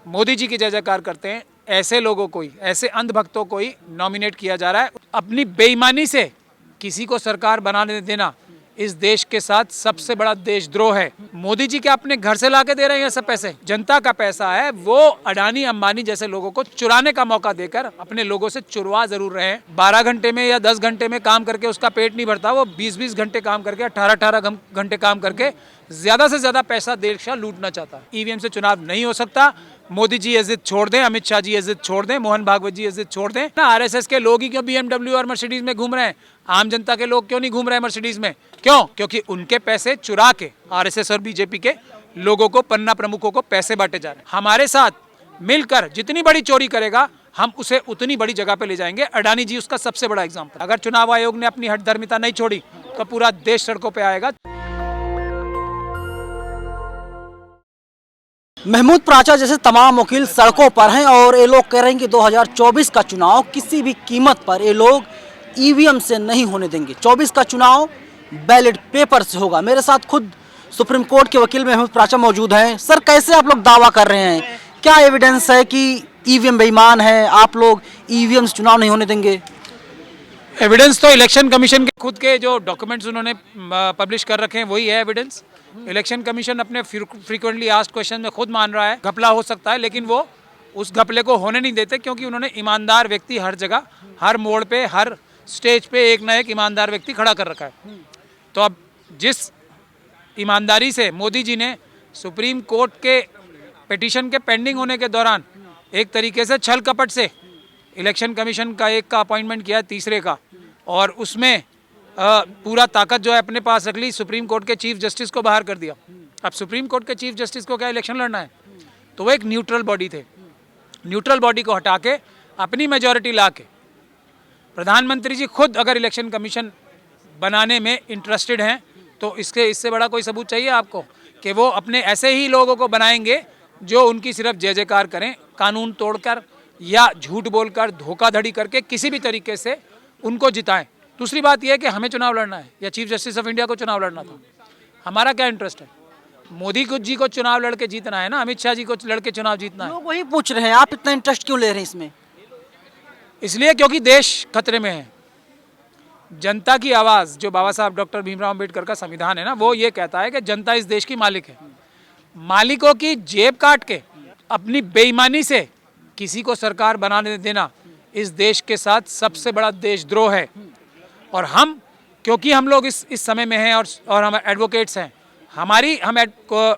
मोदी जी की जय जयकार करते हैं, ऐसे लोगों को ही, ऐसे अंधभक्तों को ही नॉमिनेट किया जा रहा है। अपनी बेईमानी से किसी को सरकार बनाने देना इस देश के साथ सबसे बड़ा देशद्रोह है। मोदी जी क्या अपने घर से लाके दे रहे हैं सब पैसे? जनता का पैसा है, वो अडानी अंबानी जैसे लोगों को चुराने का मौका देकर अपने लोगों से चुरवा जरूर रहे हैं। 12 घंटे में या 10 घंटे में काम करके उसका पेट नहीं भरता, वो 20-20 घंटे काम करके 18-18 घंटे काम करके ज्यादा से ज्यादा पैसा देश का लूटना चाहता है। ईवीएम से चुनाव नहीं हो सकता। मोदी जी ये जिद छोड़ दें, अमित शाह जी ये जिद छोड़ दें, मोहन भागवत जी ये जिद छोड़ दें। ना आरएसएस के लोग ही क्यों बीएमडब्ल्यू और मर्सिडीज में घूम रहे हैं? आम जनता के लोग क्यों नहीं घूम रहे हैं मर्सिडीज में? क्यों? क्योंकि उनके पैसे चुरा के आरएसएस और बीजेपी के लोगों को, पन्ना प्रमुखों को पैसे बांटे जा रहे हैं। हमारे साथ मिलकर जितनी बड़ी चोरी करेगा हम उसे उतनी बड़ी जगह पे ले जाएंगे। अडानी जी उसका सबसे बड़ा एग्जाम्पल। अगर चुनाव आयोग ने अपनी हठधर्मिता नहीं छोड़ी तो पूरा देश सड़कों पे आएगा। महमूद प्राचा जैसे तमाम वकील सड़कों पर हैं और ये लोग कह रहे हैं कि 2024 का चुनाव किसी भी कीमत पर ये लोग ईवीएम से नहीं होने देंगे। 24 का चुनाव बैलेट पेपर से होगा। मेरे साथ खुद सुप्रीम कोर्ट के वकील महमूद प्राचा मौजूद हैं। सर, कैसे आप लोग दावा कर रहे हैं? क्या एविडेंस है कि ईवीएम बेईमान है, आप लोग ईवीएम से चुनाव नहीं होने देंगे? एविडेंस तो इलेक्शन कमीशन के खुद के जो डॉक्यूमेंट्स उन्होंने पब्लिश कर रखे हैं वही है एविडेंस। इलेक्शन कमीशन अपने फ्रीक्वेंटली आस्क्ड क्वेश्चन में खुद मान रहा है घपला हो सकता है, लेकिन वो उस घपले को होने नहीं देते क्योंकि उन्होंने ईमानदार व्यक्ति हर जगह, हर मोड़ पे, हर स्टेज पे एक ना एक ईमानदार व्यक्ति खड़ा कर रखा है। तो अब जिस ईमानदारी से मोदी जी ने सुप्रीम कोर्ट के पिटीशन के पेंडिंग होने के दौरान एक तरीके से छल कपट से इलेक्शन कमीशन का एक का अपॉइंटमेंट किया, तीसरे का, और उसमें पूरा ताकत जो है अपने पास रख ली, सुप्रीम कोर्ट के चीफ जस्टिस को बाहर कर दिया। अब सुप्रीम कोर्ट के चीफ जस्टिस को क्या इलेक्शन लड़ना है? तो वो एक न्यूट्रल बॉडी थे। न्यूट्रल बॉडी को हटा के अपनी मेजॉरिटी ला के प्रधानमंत्री जी खुद अगर इलेक्शन कमीशन बनाने में इंटरेस्टेड हैं तो इससे बड़ा कोई सबूत चाहिए आपको कि वो अपने ऐसे ही लोगों को बनाएंगे जो उनकी सिर्फ जय जयकार करें, कानून तोड़कर या झूठ बोलकर, धोखाधड़ी करके किसी भी तरीके से उनको जिताएं। दूसरी बात यह है कि हमें चुनाव लड़ना है या चीफ जस्टिस ऑफ इंडिया को चुनाव लड़ना था। हमारा क्या इंटरेस्ट है? मोदी जी को चुनाव लड़के जीतना है ना, अमित शाह जी को लड़के चुनाव जीतना है। लोग वही पूछ रहे हैं, आप इतना इंटरेस्ट क्यों ले रहे हैं इसमें? इसलिए क्योंकि देश खतरे में है। जनता की आवाज़, जो बाबा साहब डॉक्टर भीमराव अम्बेडकर का संविधान है ना, वो ये कहता है कि जनता इस देश की मालिक है। मालिकों की जेब काट के अपनी बेईमानी से किसी को सरकार बनाने देना इस देश के साथ सबसे बड़ा देशद्रोह है। और हम, क्योंकि हम लोग इस समय में हैं और हम एडवोकेट्स हैं, हम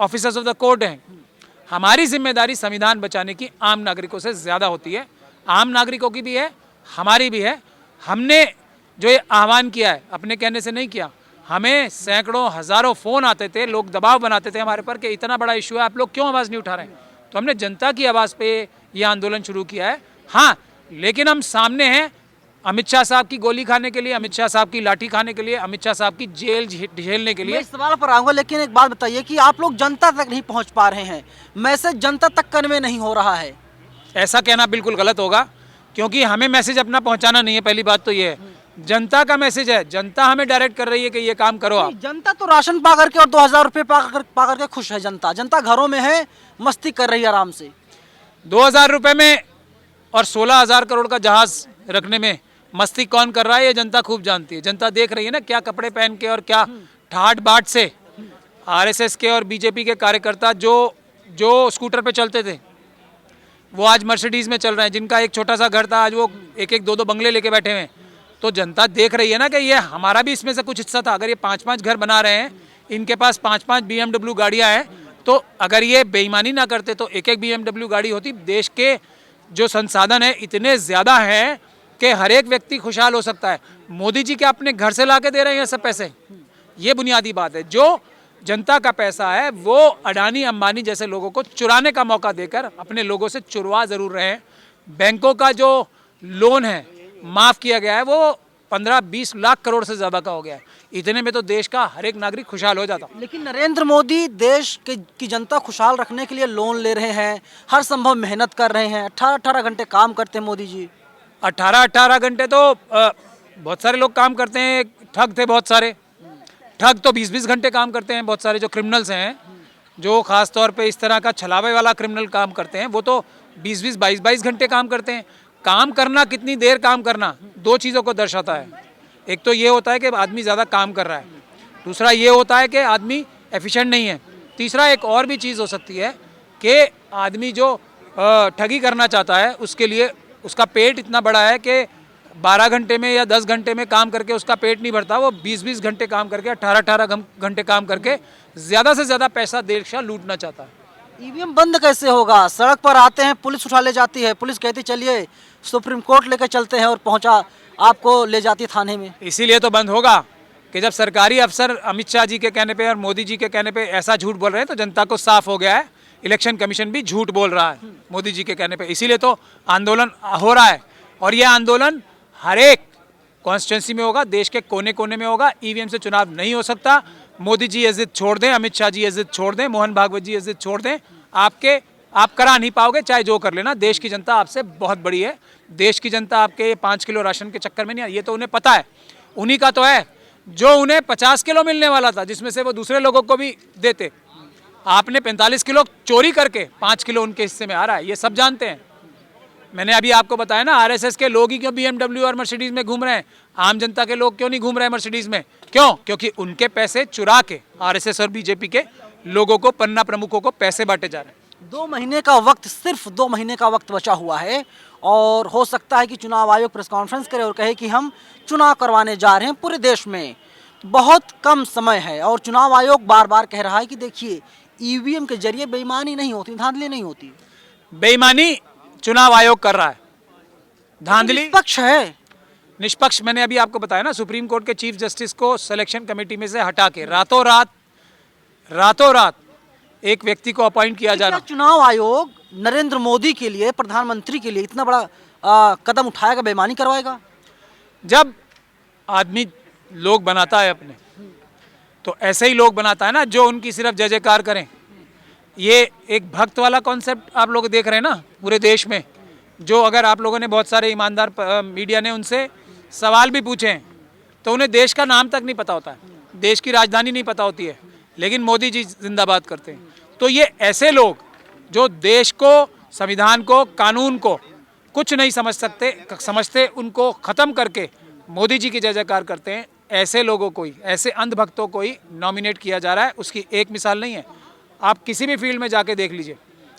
ऑफिसर्स ऑफ द कोर्ट हैं, हमारी जिम्मेदारी संविधान बचाने की आम नागरिकों से ज़्यादा होती है। आम नागरिकों की भी है, हमारी भी है। हमने जो ये आह्वान किया है अपने कहने से नहीं किया। हमें सैकड़ों हज़ारों फ़ोन आते थे, लोग दबाव बनाते थे हमारे पर कि इतना बड़ा इशू है, आप लोग क्यों आवाज़ नहीं उठा रहे हैं? तो हमने जनता की आवाज़ पे ये आंदोलन शुरू किया है। हाँ, लेकिन हम सामने हैं अमित शाह साहब की गोली खाने के लिए, अमित शाह साहब की लाठी खाने के लिए, अमित शाह साहब की जेल झेलने के लिए। मैं इस सवाल पर आऊंगा, लेकिन एक बात बताइए कि आप लोग जनता तक नहीं पहुंच पा रहे हैं, मैसेज जनता तक कन्वे नहीं हो रहा है। ऐसा कहना बिल्कुल गलत होगा क्योंकि हमें मैसेज अपना पहुंचाना नहीं है। पहली बात तो ये है, जनता का मैसेज है। जनता हमें डायरेक्ट कर रही है कि ये काम करो आप। जनता तो राशन पा करके और 2000 रुपये पा करके खुश है। जनता घरों में है, मस्ती कर रही है आराम से। 2000 रुपये में और 16,000 करोड़ का जहाज रखने में मस्ती कौन कर रहा है, ये जनता खूब जानती है। जनता देख रही है ना क्या कपड़े पहन के और क्या ठाट बाट से आरएसएस के और बीजेपी के कार्यकर्ता जो स्कूटर पे चलते थे वो आज मर्सिडीज में चल रहे हैं। जिनका एक छोटा सा घर था आज वो एक दो बंगले लेके बैठे हुए हैं। तो जनता देख रही है ना कि ये हमारा भी इसमें से कुछ हिस्सा था। अगर ये 5-5 घर बना रहे हैं, इनके पास 5-5 BMW गाड़ियाँ हैं, तो अगर ये बेईमानी ना करते तो एक BMW गाड़ी होती। देश के जो संसाधन है इतने ज़्यादा हैं कि हर एक व्यक्ति खुशहाल हो सकता है। मोदी जी क्या अपने घर से ला के दे रहे हैं सब पैसे? ये बुनियादी बात है। जो जनता का पैसा है वो अडानी अंबानी जैसे लोगों को चुराने का मौका देकर अपने लोगों से चुरवा ज़रूर रहे हैं। बैंकों का जो लोन है माफ़ किया गया है वो 15-20 लाख करोड़ से ज़्यादा का हो गया है। इतने में तो देश का हर एक नागरिक खुशहाल हो जाता। लेकिन नरेंद्र मोदी देश की जनता खुशहाल रखने के लिए लोन ले रहे हैं, हर संभव मेहनत कर रहे हैं, 18-18 घंटे काम करते हैं मोदी जी। 18 घंटे तो बहुत सारे लोग काम करते हैं। ठग थे बहुत सारे, ठग तो 20-20 घंटे काम करते हैं बहुत सारे जो क्रिमिनल्स हैं। जो खास तौर पे इस तरह का छलावे वाला क्रिमिनल काम करते हैं वो तो 20-20, 22-22 घंटे काम करते हैं। काम करना, कितनी देर काम करना, दो चीज़ों को दर्शाता है। एक तो ये होता है कि आदमी ज़्यादा काम कर रहा है, दूसरा ये होता है कि आदमी एफिशिएंट नहीं है, तीसरा एक और भी चीज़ हो सकती है कि आदमी जो ठगी करना चाहता है उसके लिए उसका पेट इतना बड़ा है कि 12 घंटे में या 10 घंटे में काम करके उसका पेट नहीं भरता, वो 20-20 घंटे काम करके 18-18 घंटे काम करके ज़्यादा से ज़्यादा पैसा देश का लूटना चाहता है। ईवीएम बंद कैसे होगा? सड़क पर आते हैं, पुलिस उठा ले जाती है, पुलिस कहती चलिए सुप्रीम कोर्ट लेकर चलते हैं और पहुंचा आपको ले जाती है थाने में। इसीलिए तो बंद होगा कि जब सरकारी अफसर अमित शाह जी के कहने पे और मोदी जी के कहने पे ऐसा झूठ बोल रहे हैं तो जनता को साफ हो गया है इलेक्शन कमीशन भी झूठ बोल रहा है मोदी जी के कहने पे। इसीलिए तो आंदोलन हो रहा है और ये आंदोलन हर एक कॉन्स्टिट्यूंसी में होगा, देश के कोने कोने में होगा। ईवीएम से चुनाव नहीं हो सकता। मोदी जी ये जिद छोड़ दें, अमित शाह जी ये जिद छोड़ दें, मोहन भागवत जी ये जिद छोड़ दें, आप करा नहीं पाओगे, चाहे जो कर लेना। देश की जनता आपसे बहुत बड़ी है। देश की जनता आपके 5 किलो राशन के चक्कर में नहीं, ये तो उन्हें पता है। उन्हीं का तो है जो उन्हें 50 किलो मिलने वाला था, जिसमें से वो दूसरे लोगों को भी देते। आपने 45 किलो चोरी करके 5 किलो उनके हिस्से में आ रहा है, ये सब जानते हैं। मैंने अभी आपको बताया ना, आरएसएस के लोग ही क्यों बीएमडब्ल्यू और मर्सिडीज में घूम रहे हैं, आम जनता के लोग क्यों नहीं घूम रहे हैं मर्सिडीज में? क्यों? क्योंकि उनके पैसे चुरा के आरएसएस और बीजेपी के लोगों को, पन्ना प्रमुखों को पैसे बांटे जा रहे हैं। 2 महीने का वक्त, सिर्फ 2 महीने का वक्त बचा हुआ है और हो सकता है कि चुनाव आयोग प्रेस कॉन्फ्रेंस करे और कहे कि हम चुनाव करवाने जा रहे हैं पूरे देश में। बहुत कम समय है और चुनाव आयोग बार बार कह रहा है कि देखिए ईवीएम के जरिए बेईमानी नहीं होती, धांधली नहीं होती। बेईमानी चुनाव आयोग कर रहा है, धांधली निष्पक्ष है। निष्पक्ष मैंने अभी आपको बताया ना, सुप्रीम कोर्ट के चीफ जस्टिस को सिलेक्शन कमेटी में से हटा के रातों रात एक व्यक्ति को अपॉइंट किया जा रहा। चुनाव आयोग नरेंद्र मोदी के लिए, प्रधानमंत्री के लिए इतना बड़ा कदम उठाएगा, बेईमानी करवाएगा? जब आदमी लोग बनाता है अपने, तो ऐसे ही लोग बनाता है ना जो उनकी सिर्फ जय जयकार करें। ये एक भक्त वाला कॉन्सेप्ट आप लोग देख रहे हैं ना पूरे देश में, जो अगर आप लोगों ने, बहुत सारे ईमानदार मीडिया ने उनसे सवाल भी पूछे हैं तो उन्हें देश का नाम तक नहीं पता होता है, देश की राजधानी नहीं पता होती है, लेकिन मोदी जी जिंदाबाद करते हैं। तो ये ऐसे लोग जो देश को, संविधान को, कानून को कुछ नहीं समझते, उनको ख़त्म करके मोदी जी की जय जयकार करते हैं, ऐसे लोगों को ही, ऐसे अंधभक्तों को ही नॉमिनेट किया जा रहा है। उसकी एक मिसाल नहीं है, आप किसी भी फील्ड में जाके देख लीजिए।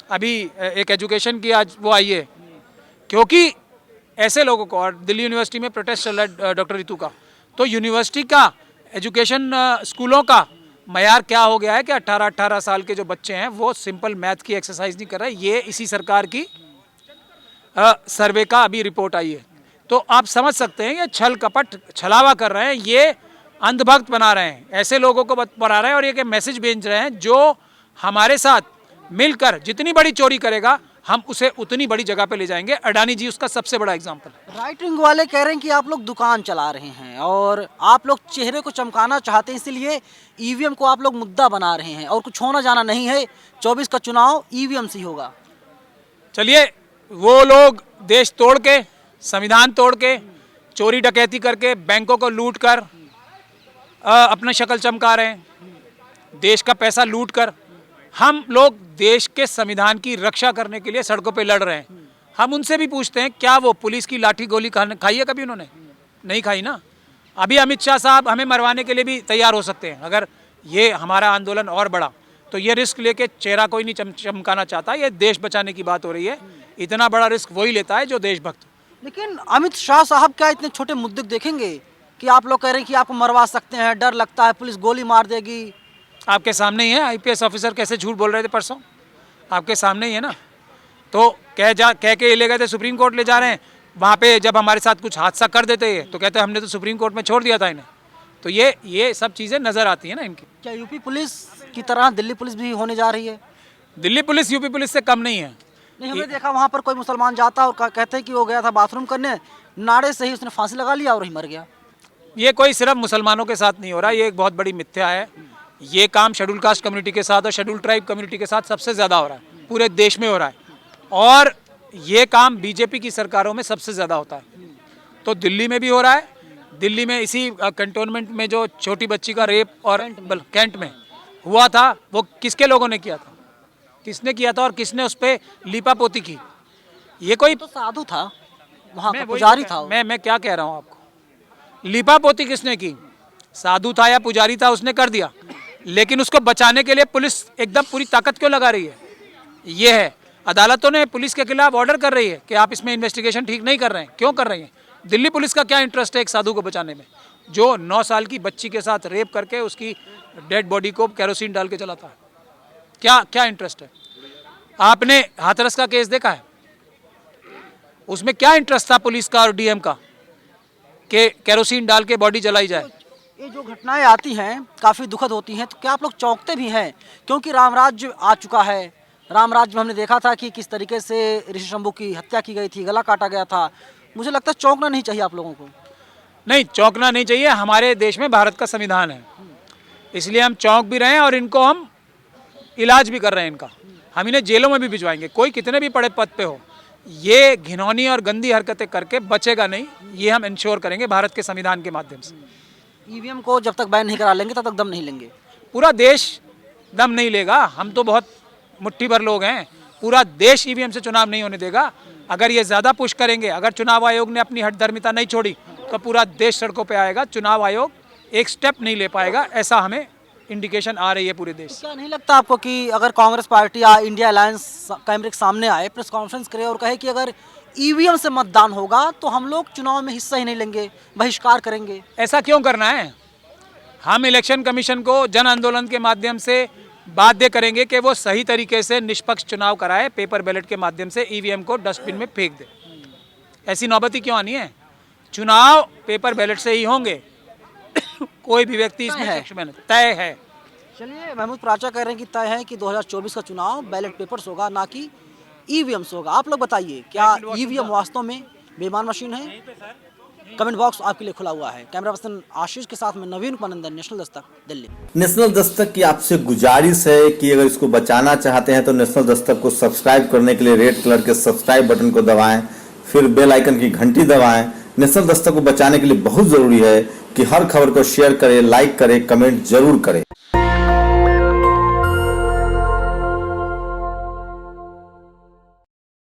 अभी एक एजुकेशन की आज वो आई है, क्योंकि ऐसे लोगों को, और दिल्ली यूनिवर्सिटी में प्रोटेस्ट चल रहा है डॉक्टर रितु का, तो यूनिवर्सिटी का, एजुकेशन स्कूलों का मयार क्या हो गया है कि 18-18 साल के जो बच्चे हैं वो सिंपल मैथ की एक्सरसाइज नहीं कर रहे। ये इसी सरकार की सर्वे का अभी रिपोर्ट आई है। तो आप समझ सकते हैं ये छल कपट, छलावा कर रहे हैं, ये अंधभक्त बना रहे हैं, ऐसे लोगों को बना रहे हैं और ये मैसेज भेज रहे हैं जो हमारे साथ मिलकर जितनी बड़ी चोरी करेगा हम उसे उतनी बड़ी जगह पे ले जाएंगे। अडानी जी उसका सबसे बड़ा एग्जाम्पल है। राइट विंग वाले कह रहे हैं कि आप लोग दुकान चला रहे हैं और आप लोग चेहरे को चमकाना चाहते हैं, इसीलिए ईवीएम को आप लोग मुद्दा बना रहे हैं और कुछ होना जाना नहीं है। 24 का चुनाव ईवीएम से ही होगा। चलिए, वो लोग देश तोड़ के, संविधान तोड़ के, चोरी डकैती करके, बैंकों को लूट कर अपना शक्ल चमका रहे हैं, देश का पैसा लूट कर। हम लोग देश के संविधान की रक्षा करने के लिए सड़कों पे लड़ रहे हैं। हम उनसे भी पूछते हैं, क्या वो पुलिस की लाठी गोली खाई है कभी उन्होंने? नहीं खाई ना। अभी अमित शाह साहब हमें मरवाने के लिए भी तैयार हो सकते हैं। अगर ये हमारा आंदोलन और बढ़ा तो ये रिस्क लेके चेहरा कोई नहीं चमकाना चाहता। ये देश बचाने की बात हो रही है, इतना बड़ा रिस्क वही लेता है जो देशभक्त। लेकिन अमित शाह साहब क्या इतने छोटे मुद्दे देखेंगे कि आप लोग कह रहे हैं कि आपको मरवा सकते हैं, डर लगता है, पुलिस गोली मार देगी? आपके सामने ही है, आईपीएस ऑफिसर कैसे झूठ बोल रहे थे परसों, आपके सामने ही है ना। तो कह के ये ले गए थे सुप्रीम कोर्ट ले जा रहे हैं, वहाँ पे जब हमारे साथ कुछ हादसा कर देते हैं तो कहते हैं हमने तो सुप्रीम कोर्ट में छोड़ दिया था इन्हें। तो ये सब चीज़ें नज़र आती हैं ना इनकी। क्या यूपी पुलिस की तरह दिल्ली पुलिस भी होने जा रही है? दिल्ली पुलिस यूपी पुलिस से कम नहीं है। नहीं, हमने देखा वहाँ पर कोई मुसलमान जाता और कहते हैं कि वो गया था बाथरूम करने, नाड़े से ही उसने फांसी लगा लिया और वही मर गया। ये कोई सिर्फ मुसलमानों के साथ नहीं हो रहा, ये एक बहुत बड़ी मिथ्या है। ये काम शेड्यूल कास्ट कम्युनिटी के साथ और शेड्यूल ट्राइब कम्युनिटी के साथ सबसे ज़्यादा हो रहा है, पूरे देश में हो रहा है। और ये काम बीजेपी की सरकारों में सबसे ज़्यादा होता है। तो दिल्ली में भी हो रहा है। दिल्ली में इसी कंटोनमेंट में जो छोटी बच्ची का रेप और कैंट में, हुआ था वो किसके लोगों ने किया था, किसने किया था और किसने उस पर लीपापोती की? ये कोई तो साधु था, वहाँ का वही पुजारी तो था वो। मैं क्या कह रहा हूँ आपको, लीपापोती किसने की? साधु था या पुजारी था, उसने कर दिया, लेकिन उसको बचाने के लिए पुलिस एकदम पूरी ताकत क्यों लगा रही है? ये है, अदालतों ने पुलिस के खिलाफ ऑर्डर कर रही है कि आप इसमें इन्वेस्टिगेशन ठीक नहीं कर रहे हैं। क्यों कर रही है? दिल्ली पुलिस का क्या इंटरेस्ट है एक साधु को बचाने में, जो 9 साल की बच्ची के साथ रेप करके उसकी डेड बॉडी को केरोसिन डाल के चलाता है? क्या क्या इंटरेस्ट है? आपने हाथरस का केस देखा है? उसमें क्या इंटरेस्ट था पुलिस का और डीएम का कि केरोसिन डाल के बॉडी जलाई जाए? ये जो घटनाएं आती हैं काफ़ी दुखद होती हैं, तो क्या आप लोग चौंकते भी हैं? क्योंकि रामराज्य आ चुका है। रामराज्य में हमने देखा था कि किस तरीके से ऋषि शंभू की हत्या की गई थी, गला काटा गया था। मुझे लगता है चौंकना नहीं चाहिए आप लोगों को। नहीं, चौंकना नहीं चाहिए। हमारे देश में भारत का संविधान है, इसलिए हम चौंक भी रहे हैं और इनको हम इलाज भी कर रहे हैं इनका। हम इन्हें जेलों में भी भिजवाएंगे, कोई कितने भी बड़े पद पे हो। ये घिनौनी और गंदी हरकतें करके बचेगा नहीं, ये हम इंश्योर करेंगे भारत के संविधान के माध्यम से। ईवीएम को जब तक बैन नहीं करा लेंगे तब तक दम नहीं लेंगे। पूरा देश दम नहीं लेगा, हम तो बहुत मुट्ठी भर लोग हैं। पूरा देश ईवीएम से चुनाव नहीं होने देगा। अगर ये ज़्यादा पुश करेंगे, अगर चुनाव आयोग ने अपनी हठधर्मिता नहीं छोड़ी तो पूरा देश सड़कों पे आएगा। चुनाव आयोग एक स्टेप नहीं ले पाएगा, ऐसा हमें इंडिकेशन आ रही है पूरे देश। क्या नहीं लगता आपको कि अगर कांग्रेस पार्टी या इंडिया अलायंस कैमरे के सामने आए, प्रेस कॉन्फ्रेंस करे और कहे कि अगर ईवीएम से मतदान होगा तो हम लोग चुनाव में हिस्सा ही नहीं लेंगे, बहिष्कार करेंगे? ऐसा क्यों करना है? हम इलेक्शन कमीशन को जन आंदोलन के माध्यम से बाध्य करेंगे कि वो सही तरीके से निष्पक्ष चुनाव कराए, पेपर बैलेट के माध्यम से ईवीएम को डस्टबिन में फेंक दे। ऐसी नौबत ही क्यों आनी है? चुनाव पेपर बैलेट से ही होंगे। कोई भी व्यक्ति इसमें है। पक्ष में नहीं, तय है। चलिए, महमूद प्राचा कह रहे हैं कि तय है कि 2024 का चुनाव बैलेट पेपर्स होगा, ना कि ईवीएम से होगा। आप लोग बताइए, क्या ईवीएम वास्तव में बेईमान मशीन है? कमेंट बॉक्स आपके लिए खुला हुआ है। कैमरा पर्सन आशीष के साथ में नवीन कुमानंदन, नेशनल दस्तक, दिल्ली। नेशनल दस्तक की आपसे गुजारिश है कि अगर इसको बचाना चाहते हैं तो नेशनल दस्तक को सब्सक्राइब करने के लिए रेड कलर के सब्सक्राइब बटन को दबाएं, फिर बेल आइकन की घंटी दबाएं। नेशनल दस्तक को बचाने के लिए बहुत जरूरी है कि हर खबर को शेयर करें, लाइक करें, कमेंट जरूर करें।